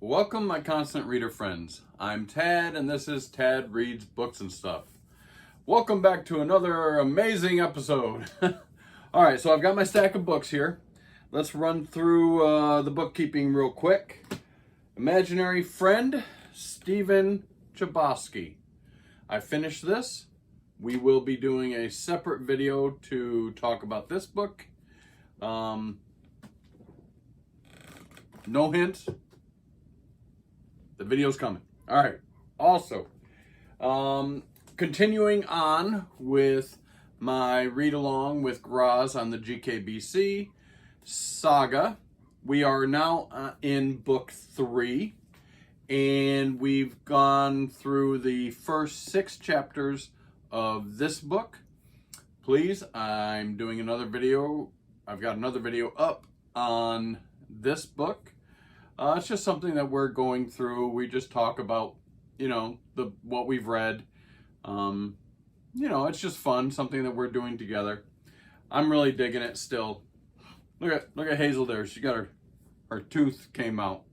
Welcome, my constant reader friends. I'm Tad, and this is Tad Reads Books and Stuff. Welcome back to another amazing episode. All right, so I've got my stack of books here. Let's run through the bookkeeping real quick. Imaginary Friend, Stephen Chbosky. I finished this. We will be doing a separate video to talk about this book. No hint. The video's coming. All right. Also, continuing on with my read along with Graz on the GKBC saga. We are now in book 3, and we've gone through the first 6 chapters of this book. Please, I'm doing another video. I've got another video up on this book. It's just something that we're going through. We just talk about, what we've read. It's just fun, something that we're doing together. I'm really digging it still. Look at Hazel there. She got her tooth came out.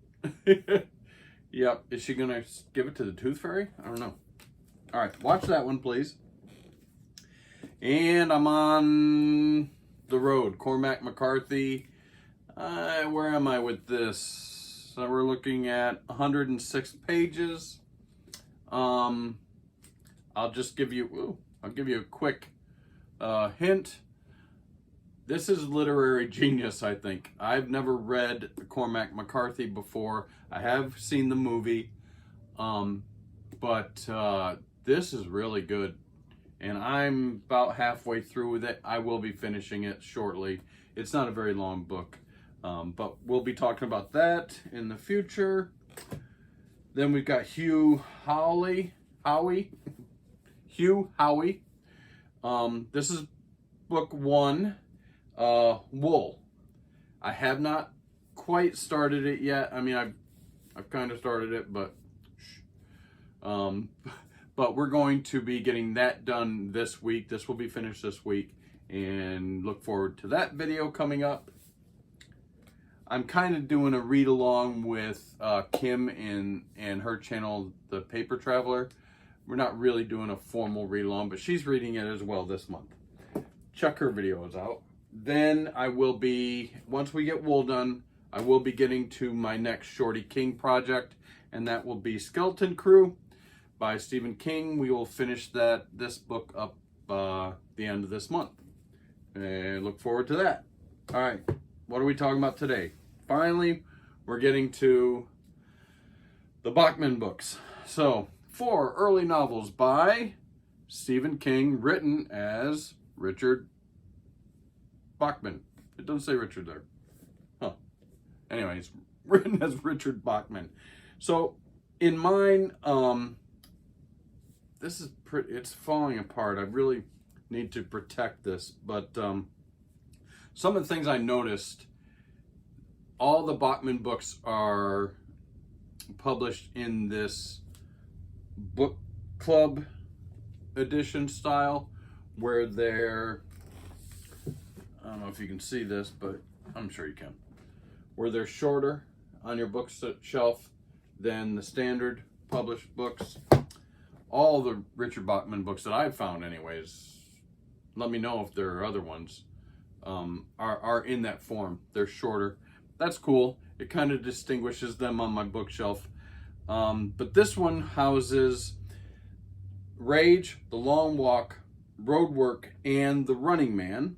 Yep. Is she gonna give it to the tooth fairy? I don't know. All right, watch that one, please. And I'm on the road. Cormac McCarthy. Where am I with this? So we're looking at 106 pages. I'll give you a quick hint. This is literary genius, I think. I've never read Cormac McCarthy before. I have seen the movie, but this is really good. And I'm about halfway through with it. I will be finishing it shortly. It's not a very long book. But we'll be talking about that in the future. Then we've got Hugh Howey. This is book 1, Wool. I have not quite started it yet. I mean, I've kind of started it, but we're going to be getting that done this week. This will be finished this week, and look forward to that video coming up. I'm kind of doing a read along with Kim and her channel, The Paper Traveler. We're not really doing a formal read along, but she's reading it as well this month. Check her videos out. Then I will be, once we get Wool done, I will be getting to my next Shorty King project, and that will be Skeleton Crew by Stephen King. We will finish this book up the end of this month. And look forward to that. All right, what are we talking about today? Finally, we're getting to the BACHMAN books. So, 4 early novels by Stephen King, written as Richard Bachman. It doesn't say Richard there. Huh. Anyways, written as Richard Bachman. So, in mine, this is it's falling apart. I really need to protect this. But some of the things I noticed, all the Bachman books are published in this book club edition style, where they're, I don't know if you can see this, but I'm sure you can, where they're shorter on your bookshelf than the standard published books. All the Richard Bachman books that I've found anyways, let me know if there are other ones, are in that form. They're shorter. That's cool. It kind of distinguishes them on my bookshelf. But this one houses Rage, The Long Walk, Roadwork, and The Running Man.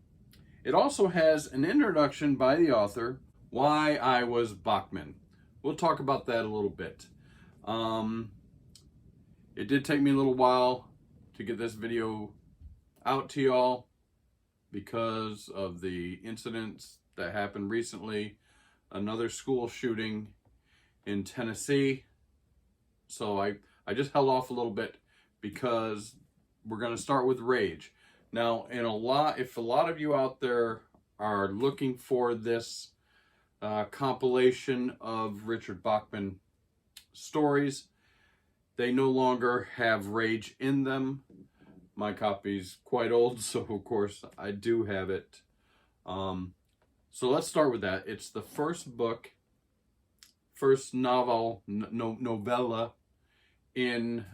It also has an introduction by the author, Why I Was Bachman. We'll talk about that a little bit. It did take me a little while to get this video out to y'all because of the incidents that happened recently. Another school shooting in Tennessee. So I just held off a little bit because we're going to start with Rage. Now, if a lot of you out there are looking for this compilation of Richard Bachman stories, they no longer have Rage in them. My copy's quite old, so of course I do have it. So let's start with that. It's the first book first novella in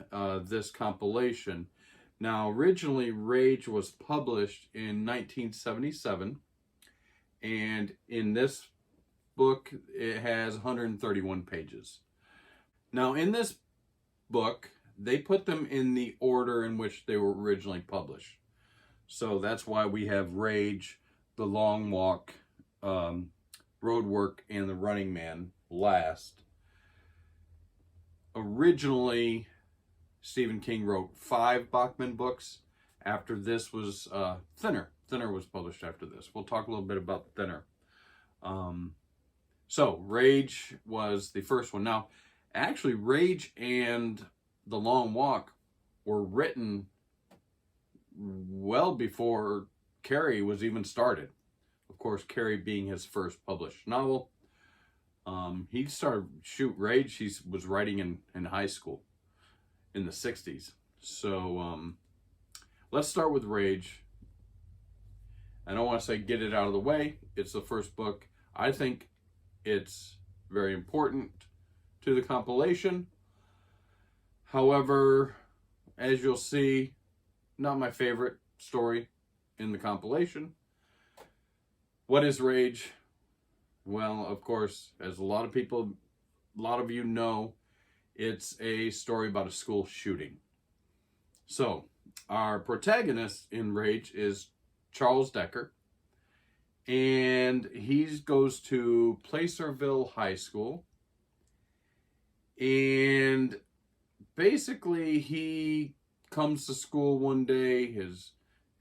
this compilation. Now, originally, Rage was published in 1977, and in this book, it has 131 pages. Now, in this book, they put them in the order in which they were originally published. So that's why we have Rage, The Long Walk, Roadwork, and The Running Man last. Originally, Stephen King wrote 5 Bachman books. After this was Thinner. Thinner was published after this. We'll talk a little bit about Thinner. So, Rage was the first one. Now, actually, Rage and The Long Walk were written well before Carrie was even started. Of course, Carrie being his first published novel. He started Rage, he was writing in high school in the 60s. So, let's start with Rage. I don't want to say get it out of the way. It's the first book. I think it's very important to the compilation. However, as you'll see, not my favorite story in the compilation. What is Rage? Well, of course, as a lot of you know, it's a story about a school shooting. So, our protagonist in Rage is Charles Decker, and he goes to Placerville High School, and basically he comes to school one day, his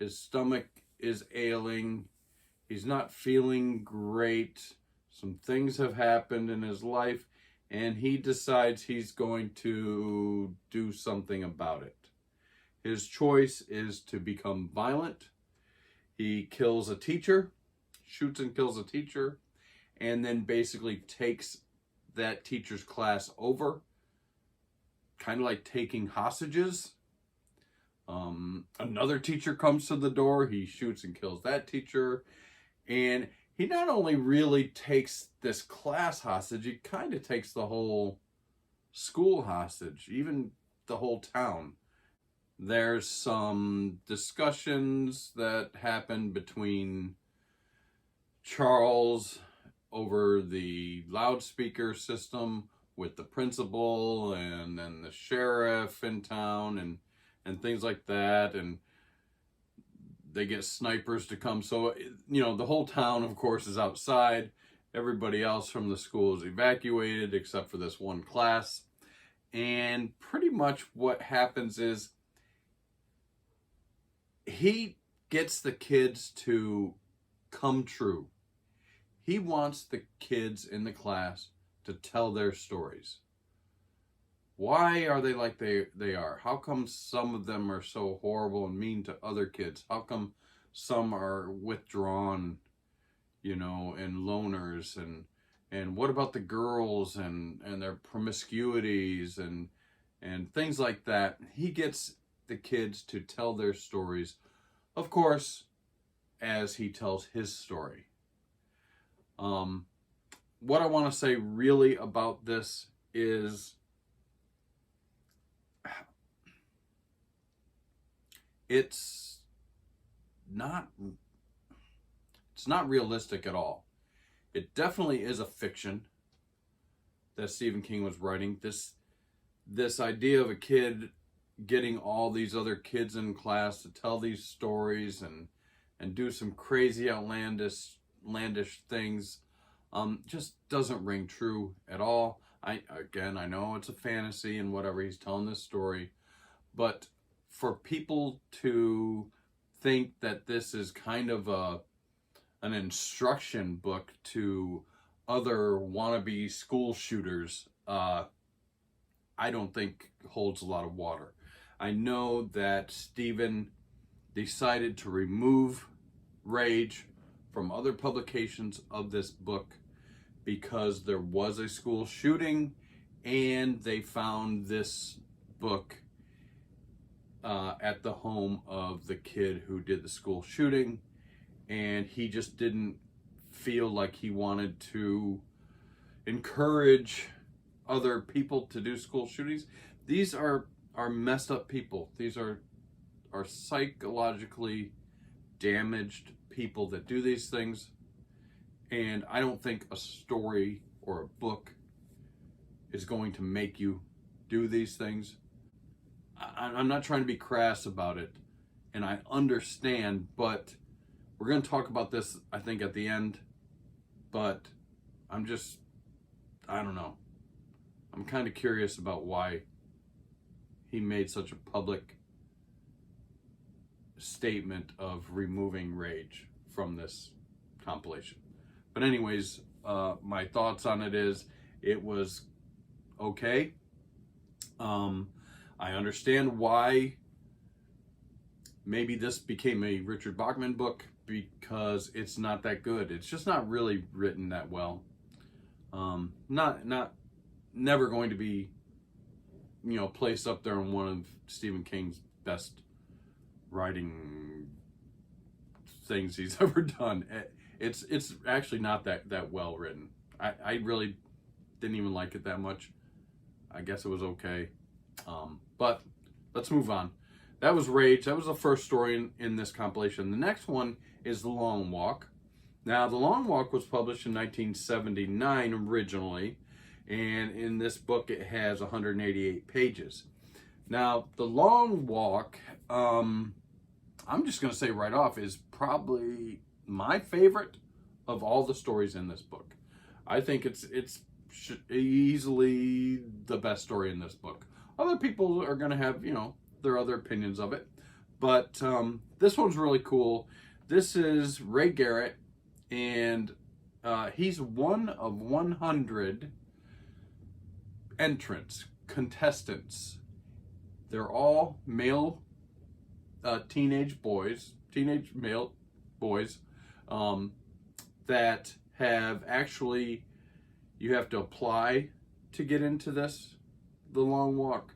stomach is ailing, he's not feeling great, some things have happened in his life, and he decides he's going to do something about it. His choice is to become violent. He kills a teacher, shoots and kills a teacher, and then basically takes that teacher's class over, kind of like taking hostages. Another teacher comes to the door, he shoots and kills that teacher, and he not only really takes this class hostage, he kind of takes the whole school hostage, even the whole town. There's some discussions that happen between Charles over the loudspeaker system with the principal and then the sheriff in town and things like that, and they get snipers to come. So, you know, the whole town, of course, is outside. Everybody else from the school is evacuated except for this one class. And pretty much what happens is he gets the kids to come true. He wants the kids in the class to tell their stories. Why are they like they are? How come some of them are so horrible and mean to other kids? How come some are withdrawn, you know, and loners? And what about the girls and their promiscuities and things like that? He gets the kids to tell their stories, of course, as he tells his story. What I want to say really about this is it's not realistic at all. It definitely is a fiction that Stephen King was writing. This idea of a kid getting all these other kids in class to tell these stories and do some crazy outlandish things just doesn't ring true at all. I know it's a fantasy and whatever, he's telling this story, but for people to think that this is kind of an instruction book to other wannabe school shooters, I don't think holds a lot of water. I know that Stephen decided to remove Rage from other publications of this book because there was a school shooting and they found this book at the home of the kid who did the school shooting, and he just didn't feel like he wanted to encourage other people to do school shootings. These are messed up people. These are psychologically damaged people that do these things. And I don't think a story or a book is going to make you do these things. I'm not trying to be crass about it, and I understand, but we're going to talk about this, I think, at the end. But I don't know. I'm kind of curious about why he made such a public statement of removing Rage from this compilation. But anyways, my thoughts on it is, it was okay. I understand why maybe this became a Richard Bachman book, because it's not that good. It's just not really written that well. Never going to be, placed up there in one of Stephen King's best writing things he's ever done. It's actually not that well written. I really didn't even like it that much. I guess it was okay. But let's move on. That was Rage. That was the first story in this compilation. The next one is The Long Walk. Now, The Long Walk was published in 1979 originally, and in this book it has 188 pages. Now, The Long Walk, I'm just going to say right off, is probably my favorite of all the stories in this book. I think it's easily the best story in this book. Other people are going to have, their other opinions of it. But this one's really cool. This is Ray Garrett, and he's one of 100 contestants. They're all male teenage male boys that have actually, you have to apply to get into the Long Walk.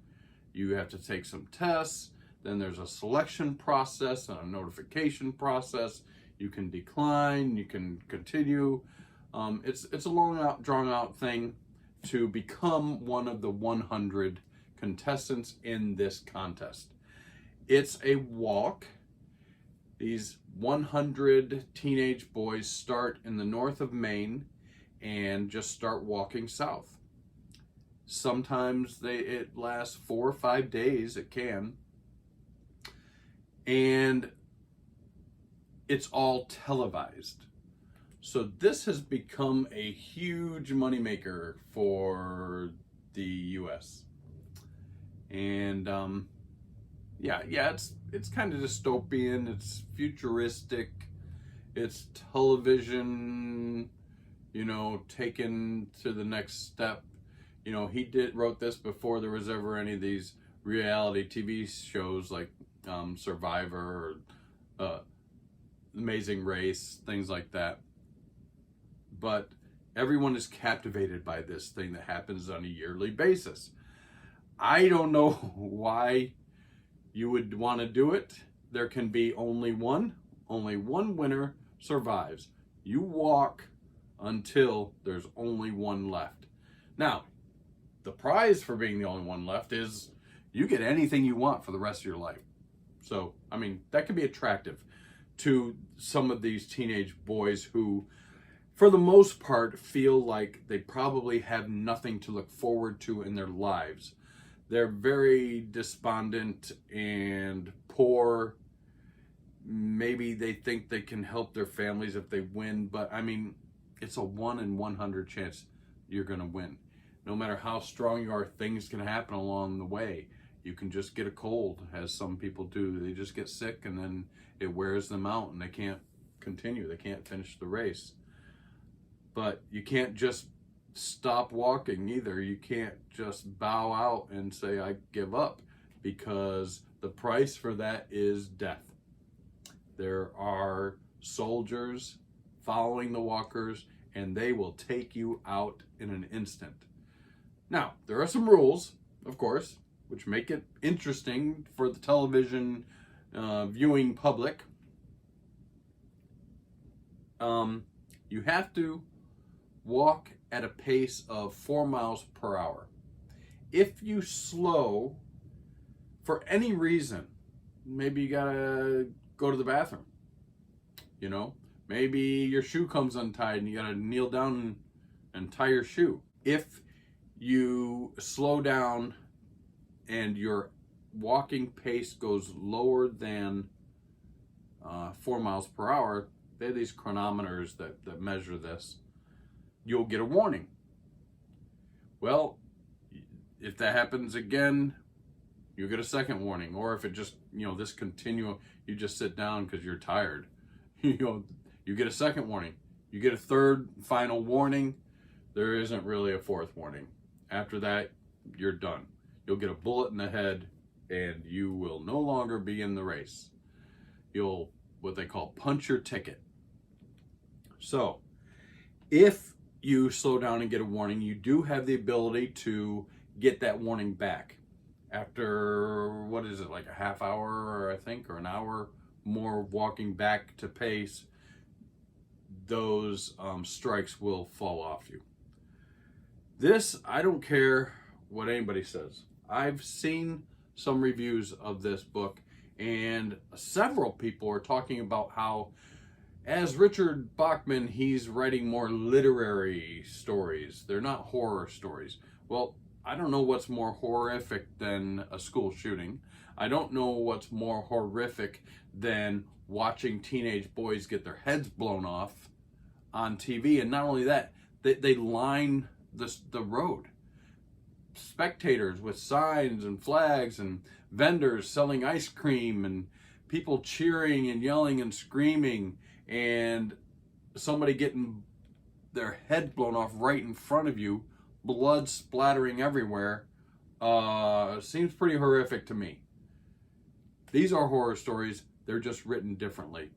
You have to take some tests, then there's a selection process and a notification process. You can decline, you can continue. It's a long drawn out thing to become one of the 100 contestants in this contest. It's a walk. These 100 teenage boys start in the north of Maine and just start walking south. Sometimes it lasts 4 or 5 days, it can. And it's all televised. So this has become a huge moneymaker for the US. And it's kind of dystopian, it's futuristic, it's television, taken to the next step. He wrote this before there was ever any of these reality TV shows like Survivor or Amazing Race, things like that. But everyone is captivated by this thing that happens on a yearly basis. I don't know why you would want to do it. There can be only one winner survives. You walk until there's only one left. Now, the prize for being the only one left is you get anything you want for the rest of your life. So, that can be attractive to some of these teenage boys who, for the most part, feel like they probably have nothing to look forward to in their lives. They're very despondent and poor. Maybe they think they can help their families if they win, but it's a 1 in 100 chance you're going to win. No matter how strong you are, things can happen along the way. You can just get a cold, as some people do. They just get sick and then it wears them out and they can't continue. They can't finish the race. But you can't just stop walking either. You can't just bow out and say, I give up, because the price for that is death. There are soldiers following the walkers and they will take you out in an instant. Now, there are some rules, of course, which make it interesting for the television viewing public. You have to walk at a pace of 4 miles per hour. If you slow for any reason, maybe you gotta go to the bathroom, you know, maybe your shoe comes untied and you gotta kneel down and tie your shoe. If you slow down and your walking pace goes lower than 4 miles per hour, they have these chronometers that measure this, you'll get a warning. Well, if that happens again, you'll get a second warning. Or if it just, this continual, you just sit down because you're tired, you get a second warning. You get a third final warning. There isn't really a fourth warning. After that, you're done. You'll get a bullet in the head and you will no longer be in the race. You'll, what they call, punch your ticket. So, if you slow down and get a warning, you do have the ability to get that warning back. After, what is it, like a half hour, I think, or an hour more walking back to pace, those strikes will fall off you. This, I don't care what anybody says. I've seen some reviews of this book, and several people are talking about how, as Richard Bachman, he's writing more literary stories. They're not horror stories. Well, I don't know what's more horrific than a school shooting. I don't know what's more horrific than watching teenage boys get their heads blown off on TV. And not only that, they line the road. Spectators with signs and flags and vendors selling ice cream and people cheering and yelling and screaming, and somebody getting their head blown off right in front of you, blood splattering everywhere. Seems pretty horrific to me. These are horror stories. They're just written differently.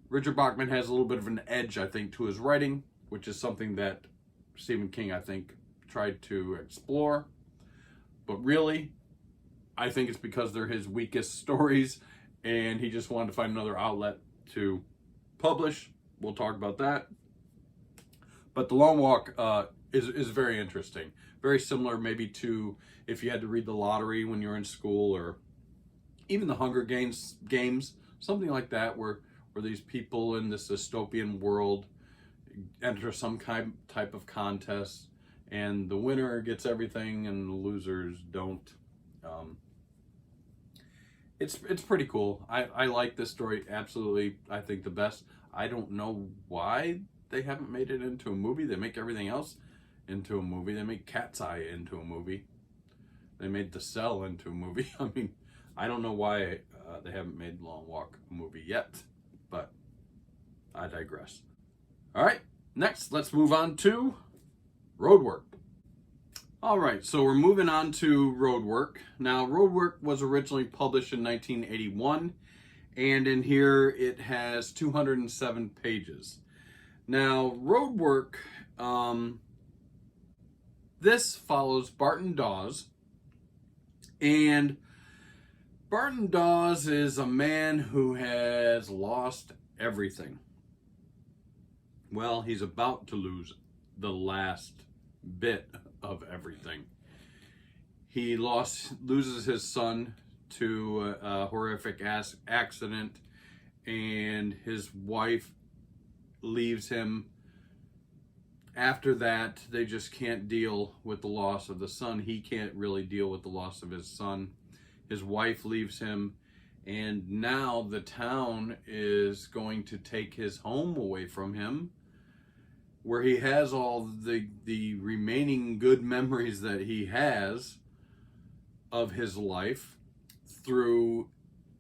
Richard Bachman has a little bit of an edge, I think, to his writing, which is something that Stephen King, I think, tried to explore. But really, I think it's because they're his weakest stories and he just wanted to find another outlet to publish. We'll talk about that. But The Long Walk is very interesting. Very similar maybe to if you had to read The Lottery when you were in school, or even The Hunger Games, something like that, where these people in this dystopian world enter some type of contest, and the winner gets everything and the losers don't. It's pretty cool. I like this story absolutely. I think the best. I don't know why they haven't made it into a movie. They make everything else into a movie. They make Cat's Eye into a movie. They made The Cell into a movie. I mean, I don't know why they haven't made Long Walk a movie yet, but I digress. All right, next, let's move on to Roadwork. All right, so we're moving on to Roadwork. Now, Roadwork was originally published in 1981, and in here it has 207 pages. Now, Roadwork, this follows Barton Dawes, and Barton Dawes is a man who has lost everything. Well, he's about to lose the last bit of everything. He loses his son to a horrific accident, and his wife leaves him. After that, they just can't deal with the loss of the son. He can't really deal with the loss of his son. His wife leaves him, and now the town is going to take his home away from him, where he has all the remaining good memories that he has of his life, through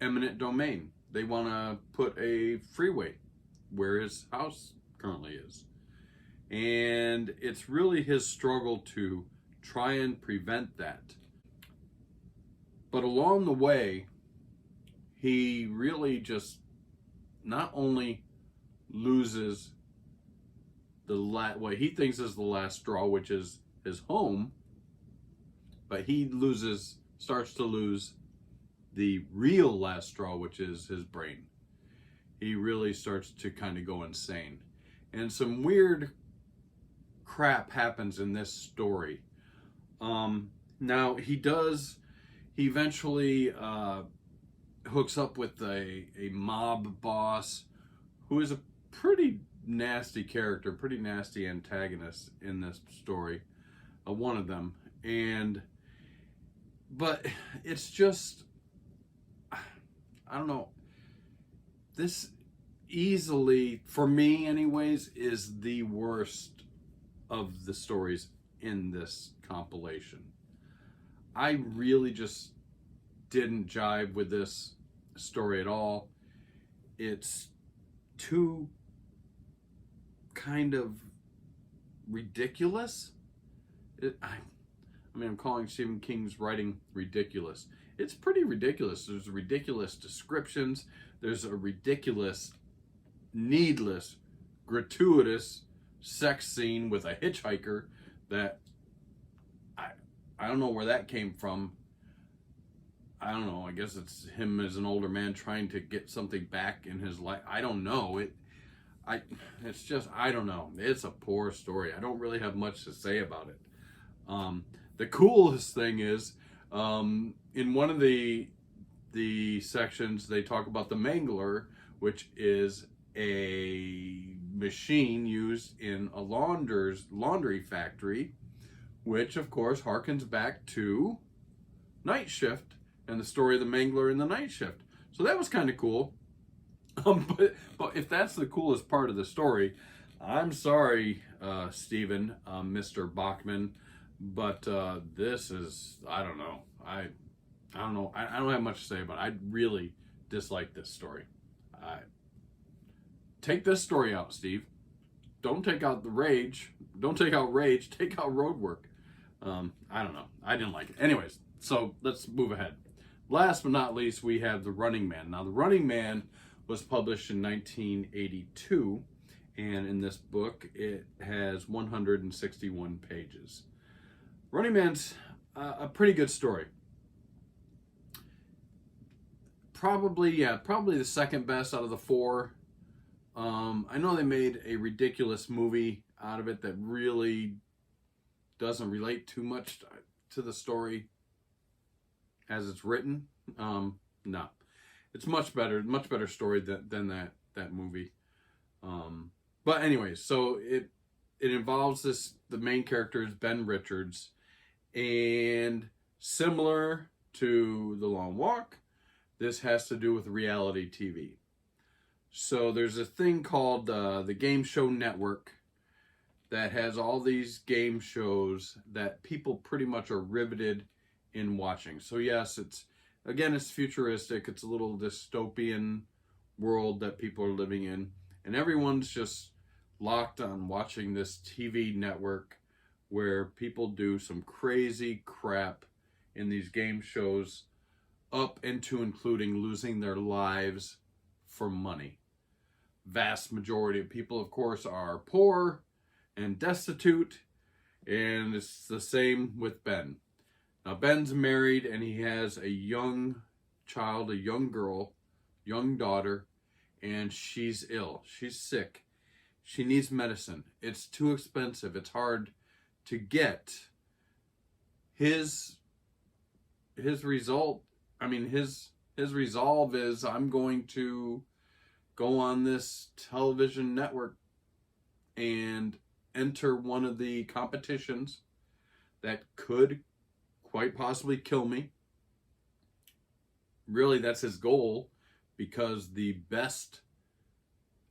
eminent domain. They want to put a freeway where his house currently is. And it's really his struggle to try and prevent that. But along the way, he really not only loses what he thinks is the last straw, which is his home, but he starts to lose the real last straw, which is his brain. He really starts to kind of go insane. And some weird crap happens in this story. Now he eventually hooks up with a mob boss who is a pretty nasty character, pretty nasty antagonist in this story, one of them. But it's just, I don't know, this easily, for me anyways, is the worst of the stories in this compilation. I really just didn't jive with this story at all. It's too kind of ridiculous. I'm calling Stephen King's writing ridiculous. It's pretty ridiculous. There's ridiculous descriptions. There's a ridiculous, needless, gratuitous sex scene with a hitchhiker that I don't know where that came from. I don't know. I guess it's him as an older man trying to get something back in his life. I don't know. It's just, I don't know. It's a poor story. I don't really have much to say about it. The coolest thing is, in one of the sections, they talk about the mangler, which is a machine used in a laundry factory, which of course harkens back to Night Shift and the story of the mangler in the Night Shift. So that was kind of cool. But if that's the coolest part of the story, I'm sorry, Stephen, Mr. Bachman, but this is, I don't know. I don't know. I don't have much to say about it. I really dislike this story. Take this story out, Steve. Don't take out the rage. Don't take out rage. Take out Roadwork. I don't know. I didn't like it. Anyways, so let's move ahead. Last but not least, we have The Running Man. Now, The Running Man was published in 1982, and in this book, it has 161 pages. Running Man's a pretty good story. Probably the second best out of the four. I know they made a ridiculous movie out of it that really doesn't relate too much to the story as it's written. No, it's much better story than that movie. But anyways, so it involves the main character is Ben Richards, and similar to The Long Walk, this has to do with reality TV. So there's a thing called the Game Show Network that has all these game shows that people pretty much are riveted in watching. So yes, it's futuristic. It's a little dystopian world that people are living in, and everyone's just locked on watching this TV network where people do some crazy crap in these game shows, up into including losing their lives for money. Vast majority of people, of course, are poor and destitute, and it's the same with Ben. Now, Ben's married, and he has a young child, a young girl, young daughter, and she's ill. She's sick. She needs medicine. It's too expensive. It's hard to get. His resolve is, I'm going to go on this television network and enter one of the competitions that could quite possibly kill me. Really, that's his goal, because the best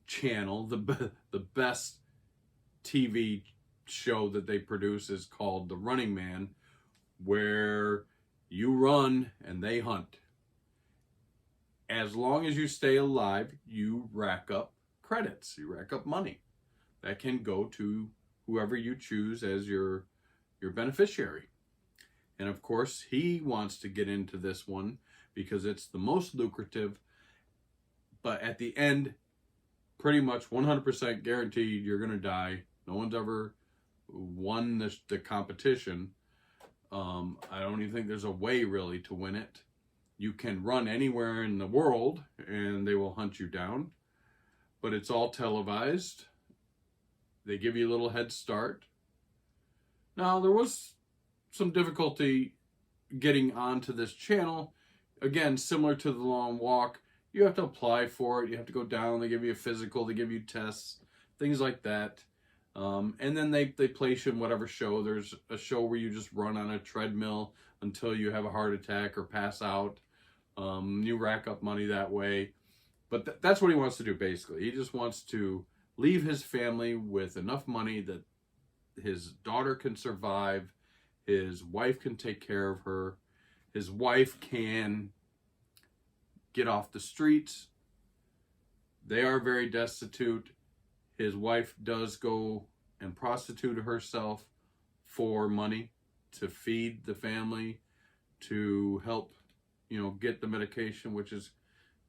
channel, the best TV show that they produce is called The Running Man, where you run and they hunt. As long as you stay alive, you rack up credits, you rack up money that can go to whoever you choose as your beneficiary. And of course, he wants to get into this one because it's the most lucrative, but at the end, pretty much 100% guaranteed you're going to die. No one's ever won the competition. I don't even think there's a way really to win it. You can run anywhere in the world and they will hunt you down, but it's all televised. They give you a little head start. Now, there was some difficulty getting onto this channel. Again, similar to the long walk, you have to apply for it. You have to go down. They give you a physical. They give you tests, things like that. And then they place you in whatever show. There's a show where you just run on a treadmill until you have a heart attack or pass out. You rack up money that way. But that's what he wants to do, basically. He just wants to leave his family with enough money that his daughter can survive, his wife can take care of her, his wife can get off the streets. They are very destitute. His wife does go and prostitute herself for money to feed the family, to help, get the medication, which is,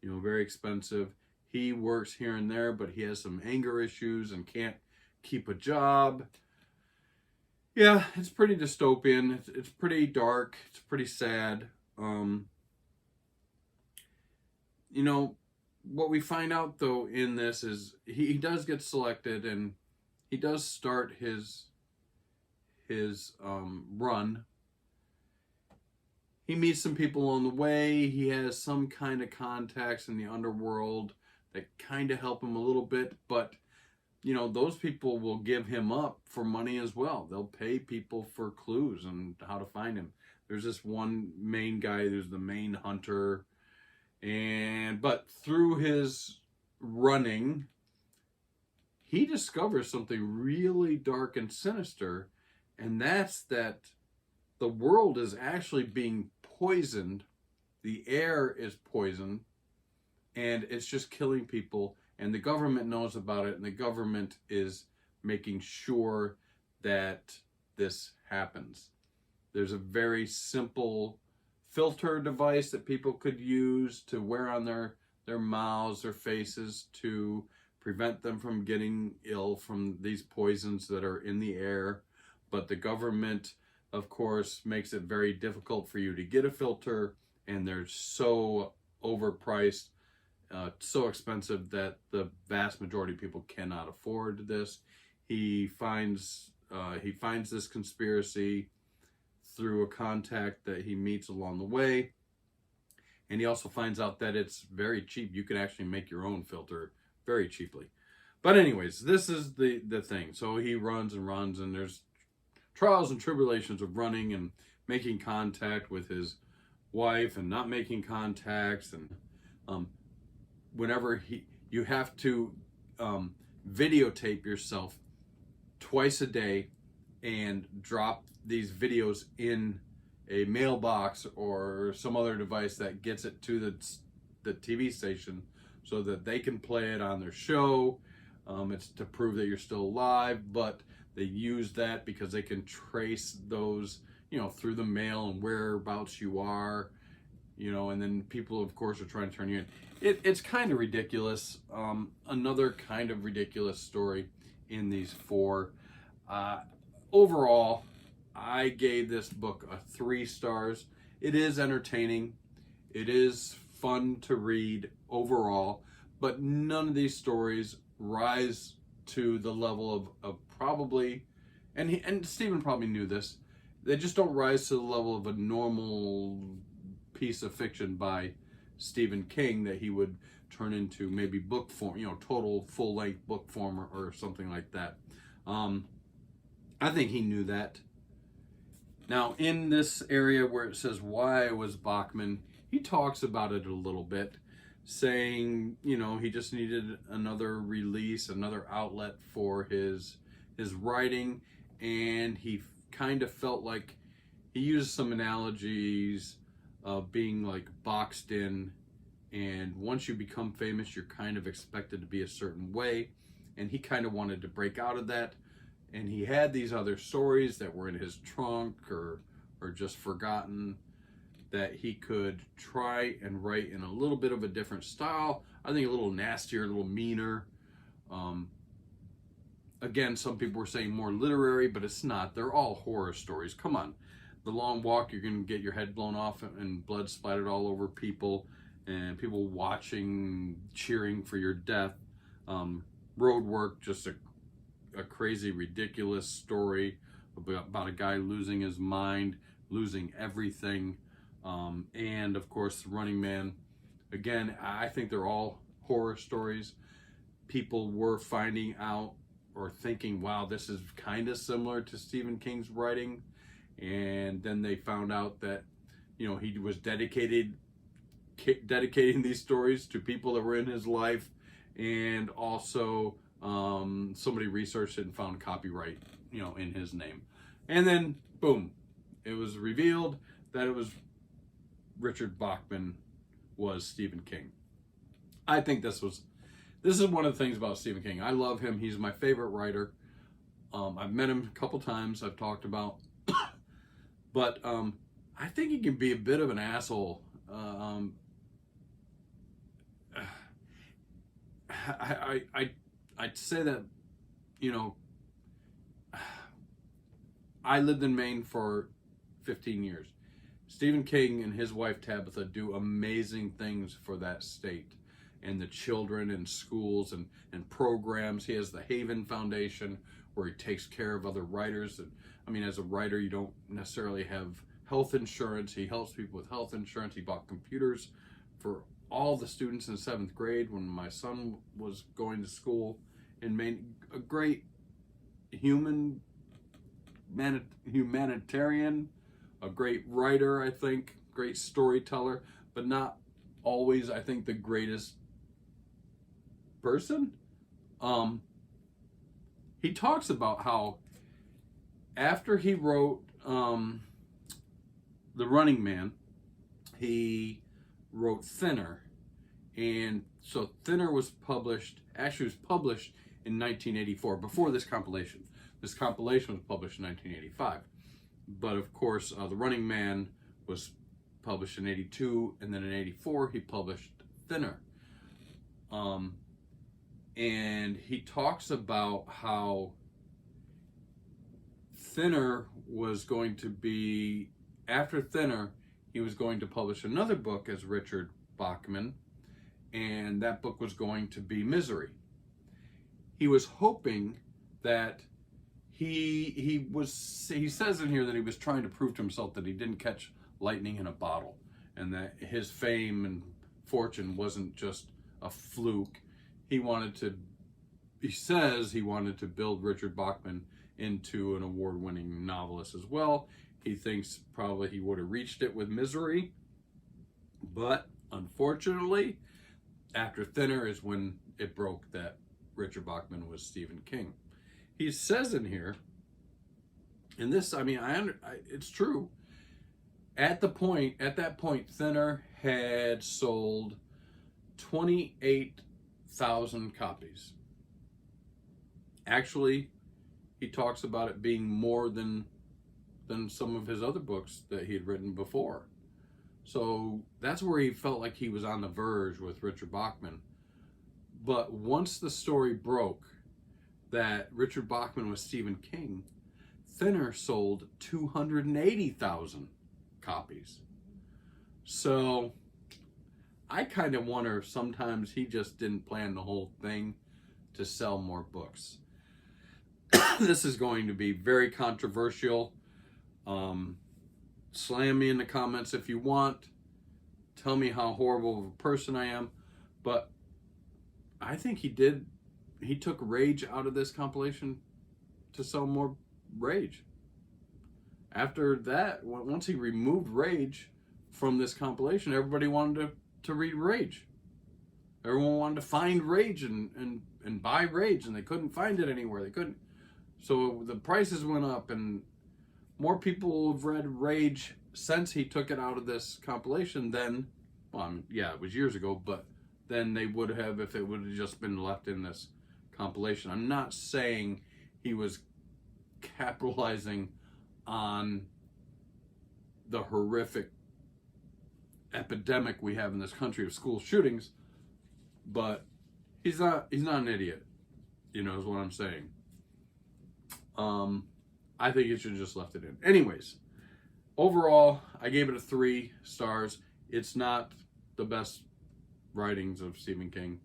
very expensive. He works here and there, but he has some anger issues and can't keep a job. Yeah, it's pretty dystopian. It's pretty dark. It's pretty sad. What we find out, though, in this is he does get selected, and he does start his run. He meets some people on the way. He has some kind of contacts in the underworld that kind of help him a little bit, but those people will give him up for money as well. They'll pay people for clues and how to find him. There's this one main guy, there's the main hunter, but through his running, he discovers something really dark and sinister, and that's that the world is actually being poisoned. The air is poisoned, and it's just killing people, and the government knows about it, and the government is making sure that this happens. There's a very simple filter device that people could use to wear on their mouths, their faces, to prevent them from getting ill from these poisons that are in the air. But the government, of course, makes it very difficult for you to get a filter, and they're so overpriced, so expensive that the vast majority of people cannot afford this. He finds this conspiracy through a contact that he meets along the way, and he also finds out that it's very cheap. You can actually make your own filter very cheaply. But anyways, this is the thing. So he runs and runs, and there's trials and tribulations of running and making contact with his wife and not making contacts, and whenever you have to videotape yourself twice a day and drop these videos in a mailbox or some other device that gets it to the TV station so that they can play it on their show. It's to prove that you're still alive, but they use that because they can trace those, through the mail and whereabouts you are, and then people, of course, are trying to turn you in. It's kind of ridiculous. Another kind of ridiculous story in these four. Overall, I gave this book a 3 stars. It is entertaining. It is fun to read overall, but none of these stories rise to the level of probably, and Stephen probably knew this, they just don't rise to the level of a normal piece of fiction by Stephen King that he would turn into maybe book form, total full-length book form or something like that. I think he knew that. Now, in this area where it says, why was Bachman, he talks about it a little bit, saying, he just needed another release, another outlet for his writing, and he kind of felt like he used some analogies of being like boxed in, and once you become famous, you're kind of expected to be a certain way, and he kind of wanted to break out of that. And he had these other stories that were in his trunk or just forgotten that he could try and write in a little bit of a different style. I think a little nastier, a little meaner. Again, some people were saying more literary, but it's not. They're all horror stories. Come on. The Long Walk, you're going to get your head blown off and blood splattered all over people, and people watching, cheering for your death. Roadwork, just a crazy, ridiculous story about a guy losing his mind, losing everything. And of course, Running Man. Again, I think they're all horror stories. People were finding out or thinking, wow, this is kind of similar to Stephen King's writing. And then they found out that, you know, he was dedicating these stories to people that were in his life. And also somebody researched it and found copyright, you know, in his name. And then, boom, it was revealed that it was Richard Bachman was Stephen King. I think this is one of the things about Stephen King. I love him. He's my favorite writer. I've met him a couple times. I've talked about, but I think he can be a bit of an asshole. I'd say that, you know, I lived in Maine for 15 years. Stephen King and his wife Tabitha do amazing things for that state and the children and schools and programs. He has the Haven Foundation where he takes care of other writers. And I mean, as a writer, you don't necessarily have health insurance. He helps people with health insurance. He bought computers for all the students in 7th grade when my son was going to school in Maine. A great humanitarian, a great writer, I think, great storyteller, but not always, I think, the greatest person. He talks about how after he wrote The Running Man, he wrote Thinner. And so Thinner was published, actually was published in 1984, before this compilation. This compilation was published in 1985. But of course, The Running Man was published in 82, and then in 84, he published Thinner. And he talks about how Thinner was going to be, after Thinner, he was going to publish another book as Richard Bachman, and that book was going to be Misery. He was hoping that he says in here that he was trying to prove to himself that he didn't catch lightning in a bottle, and that his fame and fortune wasn't just a fluke. He says he wanted to build Richard Bachman into an award-winning novelist as well. He thinks probably he would have reached it with Misery, but unfortunately, after Thinner is when it broke that Richard Bachman was Stephen King. He says in here, and this, I mean, it's true. At that point, Thinner had sold 28,000 copies. Actually, he talks about it being more than some of his other books that he had written before. So that's where he felt like he was on the verge with Richard Bachman. But once the story broke that Richard Bachman was Stephen King, Thinner sold 280,000 copies. So I kind of wonder if sometimes he just didn't plan the whole thing to sell more books. This is going to be very controversial. Slam me in the comments if you want. Tell me how horrible of a person I am. But I think he took Rage out of this compilation to sell more Rage. After that, once he removed Rage from this compilation, everybody wanted to read Rage. Everyone wanted to find Rage and buy Rage, and they couldn't find it anywhere. They couldn't. So the prices went up, and more people have read Rage since he took it out of this compilation than, well, yeah, it was years ago, but then they would have if it would have just been left in this compilation. I'm not saying he was capitalizing on the horrific epidemic we have in this country of school shootings, but he's not an idiot, you know, is what I'm saying. I think you should have just left it in. Anyways, overall, I gave it 3 stars. It's not the best writings of Stephen King,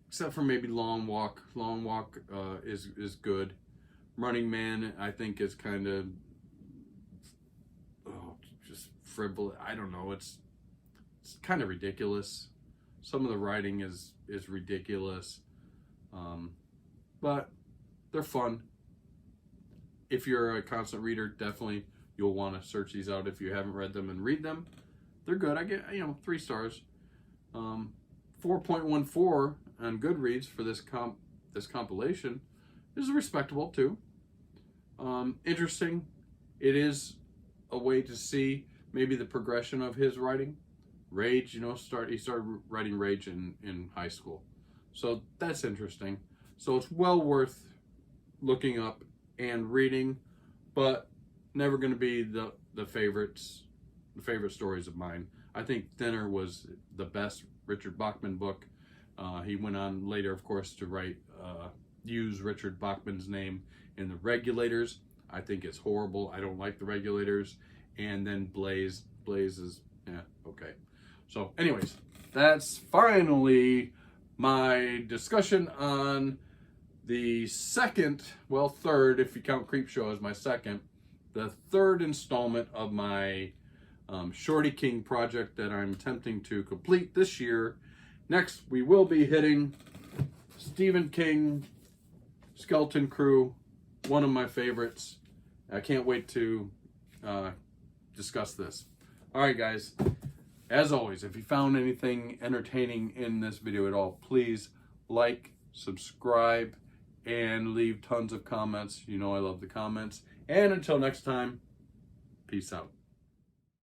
except for maybe Long Walk. Long Walk is good, Running Man, I think, is kind of just frivolous. I don't know. It's kind of ridiculous. Some of the writing is ridiculous, but they're fun. If you're a constant reader, definitely you'll want to search these out if you haven't read them and read them. They're good. I get 3 stars. 4.14 on Goodreads for this compilation is respectable too. Interesting. It is a way to see maybe the progression of his writing. Rage, he started writing Rage in high school, so that's interesting. So it's well worth looking up and reading, but never going to be the favorite stories of mine. I think Thinner was the best Richard Bachman book. He went on later, of course, to use Richard Bachman's name in The Regulators. I think it's horrible. I don't like The Regulators. And then Blaze is, okay. So anyways, that's finally my discussion on the third, if you count Creepshow as my second, the third installment of my Shorty King project that I'm attempting to complete this year. Next, we will be hitting Stephen King, Skeleton Crew, one of my favorites. I can't wait to discuss this. All right, guys. As always, if you found anything entertaining in this video at all, please like, subscribe, and leave tons of comments. You know I love the comments. And until next time, peace out.